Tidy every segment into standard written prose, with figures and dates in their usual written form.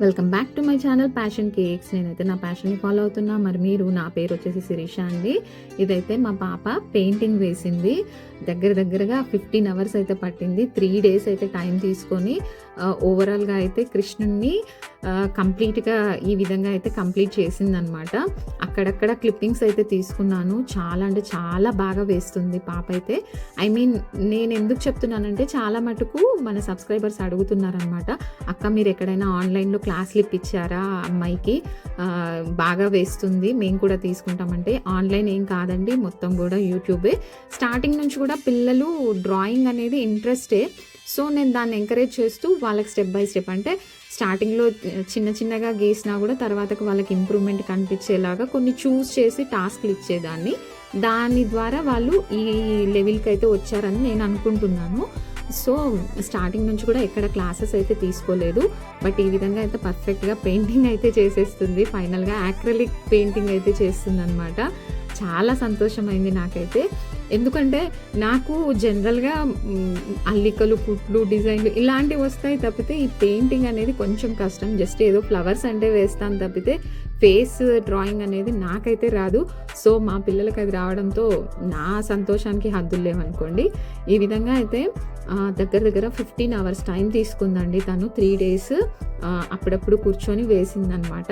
Welcome back to my channel passion cakes. నేనైతే నా ప్యాషన్ని follow అవుతున్నా. మరి మీరు, నా పేరు వచ్చేసి శిరీష అండి. ఇదైతే మా పాప పెయింటింగ్ వేసింది. దగ్గరగా 15 అవర్స్ అయితే పట్టింది. 3 days అయితే టైం తీసుకొని ఓవరాల్గా అయితే కృష్ణుణ్ణి కంప్లీట్గా ఈ విధంగా అయితే కంప్లీట్ చేసిందనమాట. అక్కడక్కడ క్లిప్పింగ్స్ అయితే తీసుకున్నాను. చాలా అంటే చాలా బాగా వేస్తుంది పాప అయితే. నేను ఎందుకు చెప్తున్నానంటే చాలా మటుకు మన సబ్స్క్రైబర్స్ అడుగుతున్నారనమాట, అక్క మీరు ఎక్కడైనా ఆన్లైన్లో క్లాసులు ఇప్పించారా అమ్మాయికి, బాగా వేస్తుంది, మేము కూడా తీసుకుంటామంటే. ఆన్లైన్ ఏం కాదండి, మొత్తం కూడా యూట్యూబే. స్టార్టింగ్ నుంచి కూడా పిల్లలు డ్రాయింగ్ అనేది ఇంట్రెస్టే. సో నేను దాన్ని ఎంకరేజ్ చేస్తూ వాళ్ళకి స్టెప్ బై స్టెప్, అంటే స్టార్టింగ్లో చిన్నగా గీసినా కూడా తర్వాతకు వాళ్ళకి ఇంప్రూవ్మెంట్ కనిపించేలాగా కొన్ని చూస్ చేసి టాస్క్లు ఇచ్చేదాన్ని. దాని ద్వారా వాళ్ళు ఈ లెవెల్కి అయితే వచ్చారని నేను అనుకుంటున్నాను. సో స్టార్టింగ్ నుంచి కూడా ఎక్కడ క్లాసెస్ అయితే తీసుకోలేదు. బట్ ఈ విధంగా అయితే పర్ఫెక్ట్గా పెయింటింగ్ అయితే చేసేస్తుంది. ఫైనల్గా యాక్రిలిక్ పెయింటింగ్ అయితే చేస్తుంది అనమాట. చాలా సంతోషమైంది నాకైతే. ఎందుకంటే నాకు జనరల్గా అల్లికలు, కుట్లు, డిజైన్లు ఇలాంటివి వస్తాయి తప్పితే ఈ పెయింటింగ్ అనేది కొంచెం కష్టం. జస్ట్ ఏదో ఫ్లవర్స్ అంటే వేస్తాను తప్పితే ఫేస్ డ్రాయింగ్ అనేది నాకైతే రాదు. సో మా పిల్లలకి అది రావడంతో నా సంతోషానికి హద్దులు లేవనుకోండి. ఈ విధంగా అయితే దగ్గర 15 hours టైం తీసుకుందండి తను. 3 days అప్పుడప్పుడు కూర్చొని వేసిందనమాట.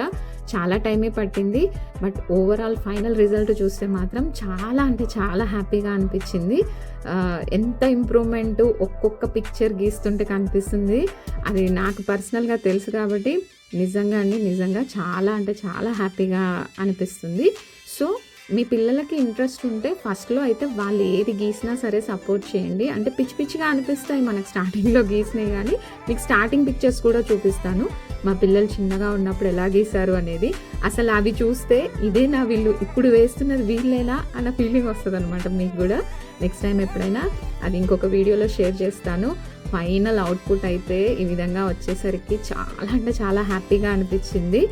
చాలా టైమే పట్టింది. బట్ ఓవరాల్ ఫైనల్ రిజల్ట్ చూస్తే మాత్రం చాలా అంటే చాలా హ్యాపీగా అనిపించింది. ఎంత ఇంప్రూవ్మెంట్ ఒక్కొక్క పిక్చర్ గీస్తుంటే కనిపిస్తుంది. అది నాకు పర్సనల్గా తెలుసు కాబట్టి నిజంగా చాలా అంటే చాలా హ్యాపీగా అనిపిస్తుంది. సో మీ పిల్లలకి ఇంట్రెస్ట్ ఉంటే ఫస్ట్లో అయితే వాళ్ళు ఏది గీసినా సరే సపోర్ట్ చేయండి. అంటే పిచ్చిగా అనిపిస్తాయి మనకు స్టార్టింగ్లో గీసినాయి, కానీ మీకు స్టార్టింగ్ పిక్చర్స్ కూడా చూపిస్తాను. మా పిల్లలు చిన్నగా ఉన్నప్పుడు ఎలా గీశారు అనేది. అసలు అవి చూస్తే ఇదేనా వీళ్ళు ఇప్పుడు వేస్తున్నది వీళ్ళేనా అన్న ఫీలింగ్ వస్తుంది అనమాట మీకు కూడా. నెక్స్ట్ టైం ఎప్పుడైనా అది ఇంకొక వీడియోలో షేర్ చేస్తాను. ఫైనల్ అవుట్పుట్ అయితే ఈ విధంగా వచ్చేసరికి చాలా అంటే చాలా హ్యాపీగా అనిపించింది.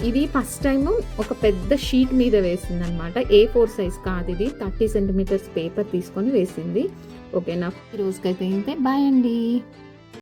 ఇది ఫస్ట్ టైము ఒక పెద్ద షీట్ మీద వేసింది అనమాట. A4 సైజ్ కాదు ఇది, 30 centimeters పేపర్ తీసుకొని వేసింది. ఓకేనా, ఈ రోజుకైతే ఇంతే. బాయ్ అండి.